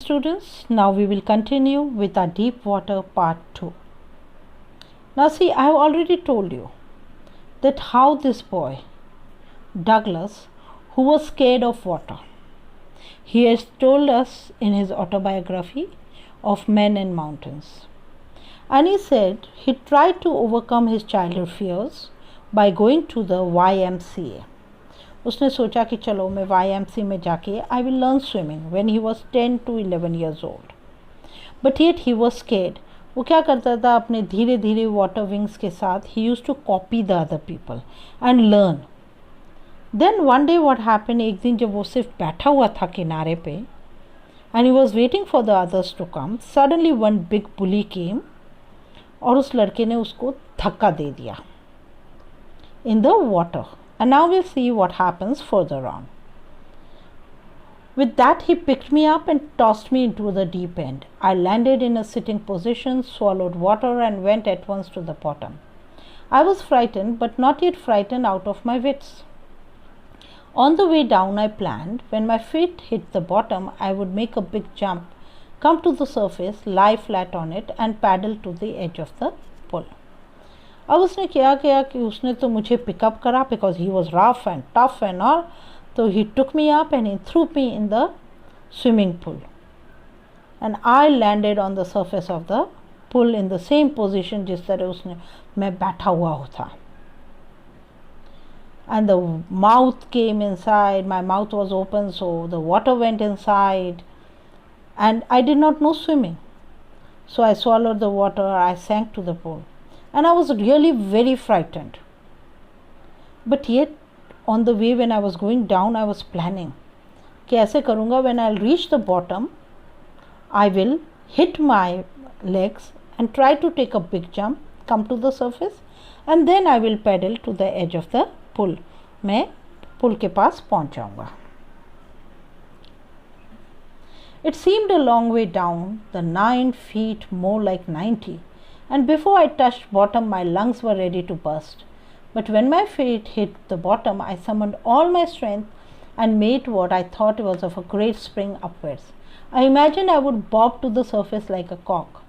students, now we will continue with our deep water part 2. Now see, I have already told you that how this boy, Douglas, who was scared of water, he has told us in his autobiography of Men and Mountains. And he said he tried to overcome his childhood fears by going to the YMCA. उसने सोचा कि चलो मैं YMCA में जाके I will learn swimming when he was 10 to 11 years old. But yet he was scared. वो क्या करता था अपने धीरे धीरे water wings के साथ he used to copy the other people and learn. Then one day what happened, एक दिन जब वो सिर्फ बैठा हुआ था किनारे पे and he was waiting for the others to come, suddenly one big bully came और उस लड़के ने उसको धक्का दे दिया in the water. And now we'll see what happens further on. With that, he picked me up and tossed me into the deep end. I landed in a sitting position, swallowed water, and went at once to the bottom. I was frightened, but not yet frightened out of my wits. On the way down, I planned, when my feet hit the bottom, I would make a big jump, come to the surface, lie flat on it, and paddle to the edge of the pool. अब उसने क्या किया कि उसने तो मुझे pickup करा because he was rough and tough and all, तो he took me up and he threw me in the swimming pool and I landed on the surface of the pool in the same position जिस तरह उसने मैं बैठा हुआ था. And the mouth came inside, my mouth was open, so the water went inside and I did not know swimming, so I swallowed the water. I sank to the pool. And I was really very frightened. But yet, on the way when I was going down, I was planning कि ऐसे करूँगा when I'll reach the bottom, I will hit my legs and try to take a big jump, come to the surface, and then I will paddle to the edge of the pool. मैं pool के पास पहुँच जाऊँगा. It seemed a long way down, the 9 feet more like 90. And before I touched bottom, my lungs were ready to burst. But when my feet hit the bottom, I summoned all my strength and made what I thought was of a great spring upwards. I imagined I would bob to the surface like a cock.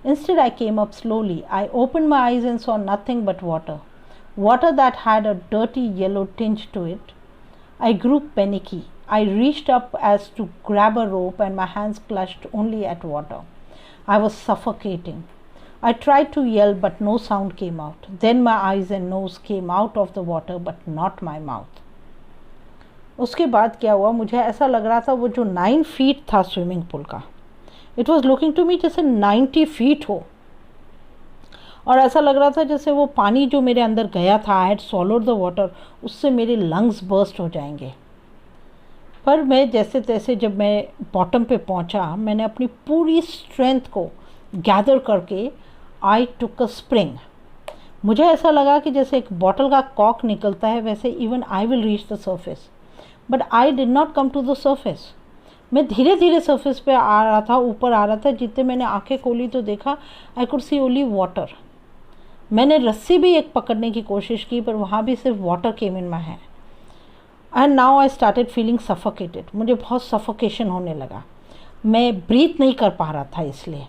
Instead, I came up slowly. I opened my eyes and saw nothing but water. Water that had a dirty yellow tinge to it. I grew panicky. I reached up as to grab a rope and my hands clutched only at water. I was suffocating. I tried to yell but no sound came out. Then my eyes and nose came out of the water but not my mouth. उसके बाद क्या हुआ, मुझे ऐसा लग रहा था वो जो 9 feet था स्विमिंग पूल का, it was looking to me जैसे 90 feet हो, और ऐसा लग रहा था जैसे वो पानी जो मेरे अंदर गया था, I had swallowed the water, उससे मेरे लंग्स बर्स्ट हो जाएंगे. पर मैं जैसे तैसे जब मैं बॉटम पे पहुंचा, मैंने अपनी पूरी स्ट्रेंथ को गैदर करके आई टुक अ स्प्रिंग. मुझे ऐसा लगा कि जैसे एक बॉटल का कॉक निकलता है वैसे even I will reach the surface, but I did not come to the surface. मैं धीरे धीरे सर्फेस पे आ रहा था, ऊपर आ रहा था. जितने मैंने आंखें खोली तो देखा I could see only water. मैंने रस्सी भी एक पकड़ने की कोशिश की पर वहाँ भी सिर्फ water came in my hand. And now I started feeling suffocated. मुझे बहुत सफोकेशन होने लगा. मैं ब्रीथ नहीं कर पा रहा था इसलिए,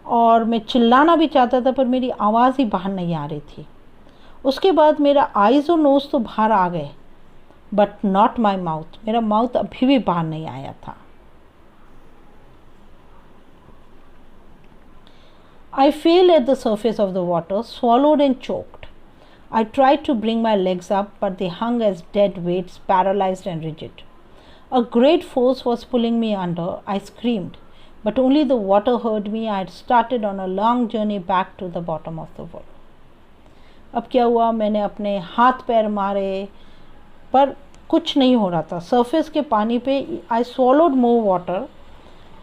और मैं चिल्लाना भी चाहता था पर मेरी आवाज़ ही बाहर नहीं आ रही थी. उसके बाद मेरा आईज और नोज़ तो बाहर आ गए बट नॉट माई माउथ. मेरा माउथ अभी भी बाहर नहीं आया था. I fell at the surface of the water, swallowed and choked. I tried to bring my legs up, but they hung as dead weights, paralyzed and rigid. A great force was pulling me under. I screamed, but only the water heard me. I had started on a long journey back to the bottom of the world. अब क्या हुआ, मैंने अपने हाथ पैर मारे पर कुछ नहीं हो रहा था. सरफेस के पानी पे आई swallowed more water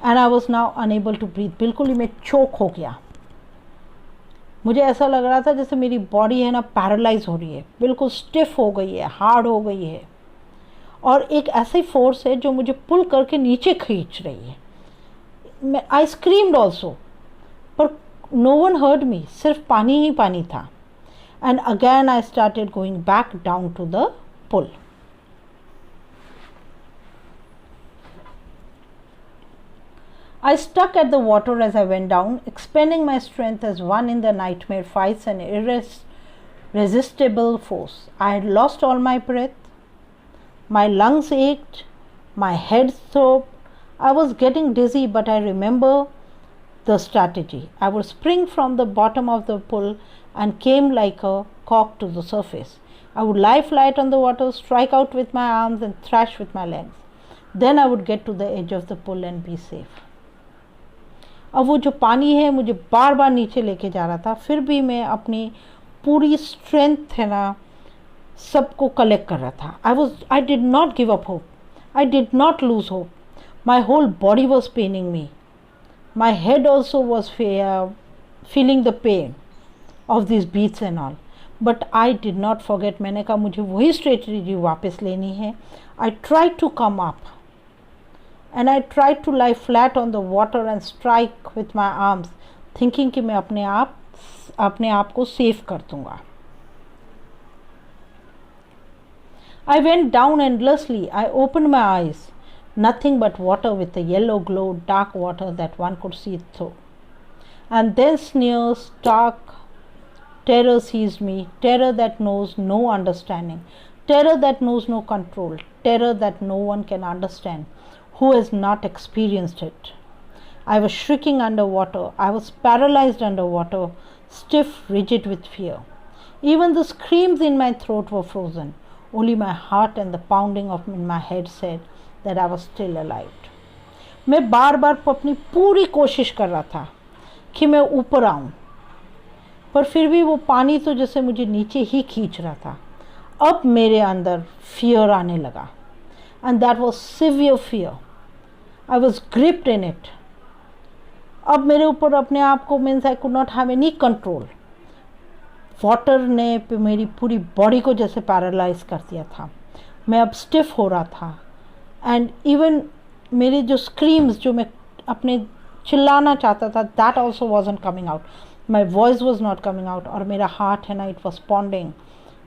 and I was now unable to breathe. बिल्कुल ही मैं चोक हो गया. मुझे ऐसा लग रहा था जैसे मेरी बॉडी है ना पैरालाइज हो रही है, बिल्कुल स्टिफ हो गई है, हार्ड हो गई है, और एक ऐसी फोर्स है जो मुझे पुल करके नीचे खींच रही है. आई स्क्रीम्ड ऑल्सो पर नो वन हर्ड मी. सिर्फ पानी ही पानी था. And again I started going back down to the pool. I stuck at the water as I went down, expending my strength as one in the nightmare fights an irresistible force. I had lost all my breath. My lungs ached. My head throbbed. I was getting dizzy, but I remember the strategy. I would spring from the bottom of the pool and came like a cork to the surface. I would lie flat on the water, strike out with my arms and thrash with my legs. Then I would get to the edge of the pool and be safe. अब वो जो पानी है मुझे बार बार नीचे लेके जा रहा था, फिर भी मैं अपनी पूरी स्ट्रेंथ है ना सबको कलेक्ट कर रहा था. I did not give up hope. I did not lose hope. My whole body was paining me. My head also was feeling the pain of these beats and all. But I did not forget. मैंने कहा मुझे वही strategy वापस लेनी है. I tried to come up. And I tried to lie flat on the water and strike with my arms, thinking कि मैं अपने आप को सेव कर दूंगा. I went down endlessly. I opened my eyes. Nothing but water with a yellow glow, dark water that one could see through. And then sneers, dark terror seized me, terror that knows no understanding, terror that knows no control, terror that no one can understand who has not experienced it. I was shrieking underwater. I was paralyzed underwater, stiff, rigid with fear. Even the screams in my throat were frozen. Only my heart and the pounding of in my head said that I was still alive. मैं बार बार अपनी पूरी कोशिश कर रहा था कि मैं ऊपर आऊं, पर फिर भी वो पानी तो जैसे मुझे नीचे ही खींच रहा था. अब मेरे अंदर फियर आने लगा. And that was severe fear. I was gripped in it. अब मेरे ऊपर अपने आप को means I could not have any control. Water ने मेरी पूरी बॉडी को जैसे पैरालाइज कर दिया था. मैं अब स्टिफ हो रहा था. एंड इवन मेरे जो स्क्रीम्स जो मैं अपने चिल्लाना चाहता था, that also wasn't coming out. My voice was not coming out. और मेरा हार्ट है ना, it was पॉन्डिंग.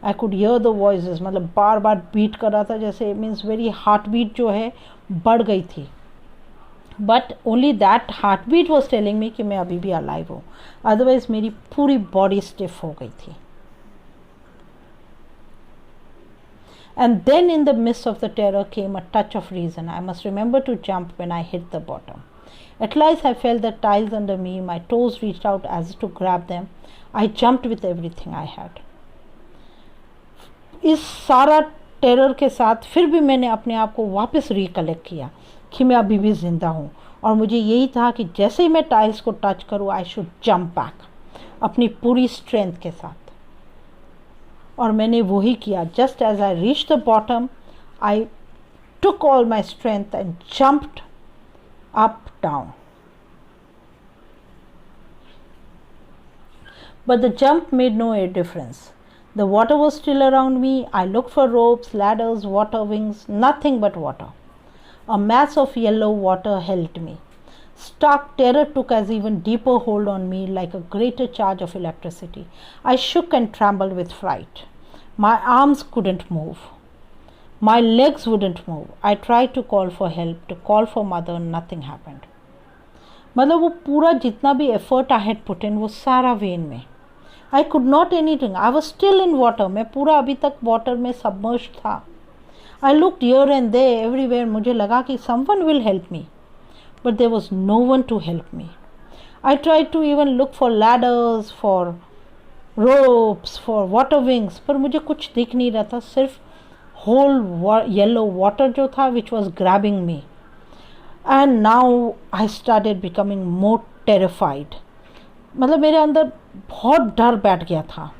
I could hear the voices, मतलब बार बार बीट कर रहा था, जैसे मीन्स मेरी हार्ट बीट जो है बढ़ गई थी. But only that heartbeat was telling me कि मैं अभी भी अलाइव हूँ. अदरवाइज मेरी पूरी बॉडी स्टिफ हो गई थी. And then in the midst of the terror came a touch of reason. I must remember to jump when I hit the bottom. At last I felt the tiles under me. My toes reached out as to grab them. I jumped with everything I had. इस सारा terror के साथ फिर भी मैंने अपने आप को वापस रिकलेक्ट किया कि मैं अभी भी जिंदा हूँ. और मुझे यही था कि जैसे ही मैं टाइल्स को टच करूँ, आई शुड जंप बैक अपनी पूरी स्ट्रेंथ के साथ. और मैंने वही किया. Just as I reach the bottom, I took all my strength and jumped up down. But the jump made no difference. The water was still around me. I looked for ropes, ladders, water wings, nothing but water. A mass of yellow water held me. Stark terror took as even deeper hold on me, like a greater charge of electricity. I shook and trembled with fright. My arms couldn't move. My legs wouldn't move. I tried to call for help, to call for mother, nothing happened. मतलब वो पूरा जितना भी effort I had put in, वो सारा when में. I could not anything. I was still in water. मैं पूरा अभी तक water में submerged था. I looked here and there, everywhere. मुझे लगा कि someone will help me. But there was no one to help me. I tried to even look for ladders, for ropes, for water wings. पर मुझे कुछ दिख नहीं रहा था. सिर्फ whole yellow water जो था, which was grabbing me. And now I started becoming more terrified. मतलब मेरे अंदर बहुत डर बैठ गया था.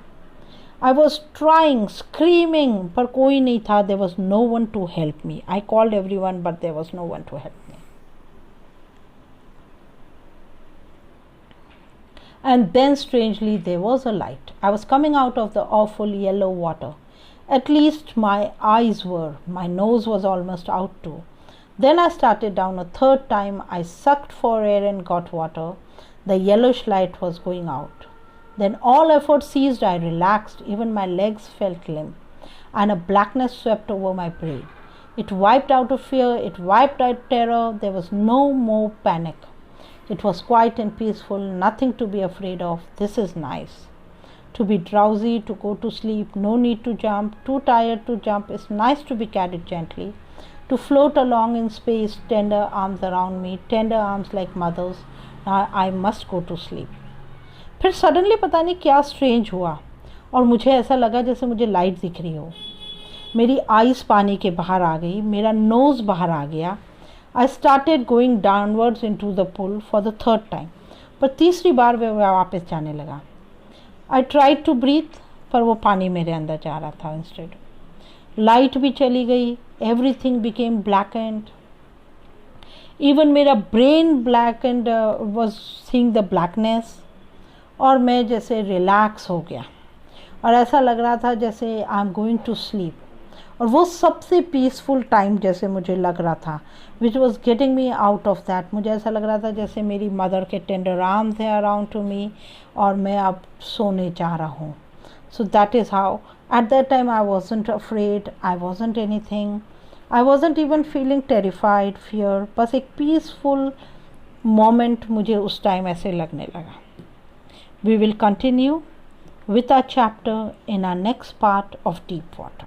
I was trying, screaming, पर कोई नहीं था. There was no one to help me. I called everyone, but there was no one to help me. And then strangely there was a light. I was coming out of the awful yellow water. At least my eyes were. My nose was almost out too. Then I started down a third time. I sucked for air and got water. The yellowish light was going out. Then all effort ceased. I relaxed. Even my legs felt limp. And a blackness swept over my brain. It wiped out a fear. It wiped out terror. There was no more panic. It was quiet and peaceful, nothing to be afraid of. This is nice. To be drowsy, to go to sleep, no need to jump, too tired to jump. It's nice to be carried gently. To float along in space, tender arms around me, tender arms like mothers. Now I must go to sleep. फिर suddenly पता नहीं क्या strange हुआ और मुझे ऐसा लगा जैसे मुझे लाइट दिख रही हो. मेरी आइज़ पानी के बाहर आ गई, मेरा नोज़ बाहर आ गया. आई started going downwards into the pool for the third time. पर तीसरी बार वह वापस जाने लगा. आई ट्राइड टू ब्रीथ, पर वो पानी मेरे अंदर जा रहा था इंस्टेड. लाइट भी चली गई. Everything became black and. Even मेरा brain black and was seeing the blackness. और मैं जैसे रिलैक्स हो गया और ऐसा लग रहा था जैसे I am going to sleep. और वो सबसे पीसफुल टाइम जैसे मुझे लग रहा था, which was getting me out of that. मुझे ऐसा लग रहा था जैसे मेरी मदर के टेंडर आर्म्स थे अराउंड टू मी और मैं अब सोने जा रहा हूँ. So that is how at that time I wasn't afraid, I wasn't anything, I wasn't even feeling terrified, fear. बस एक पीसफुल मोमेंट मुझे उस टाइम ऐसे लगने लगा. We will continue with our chapter in our next part of Deep Water.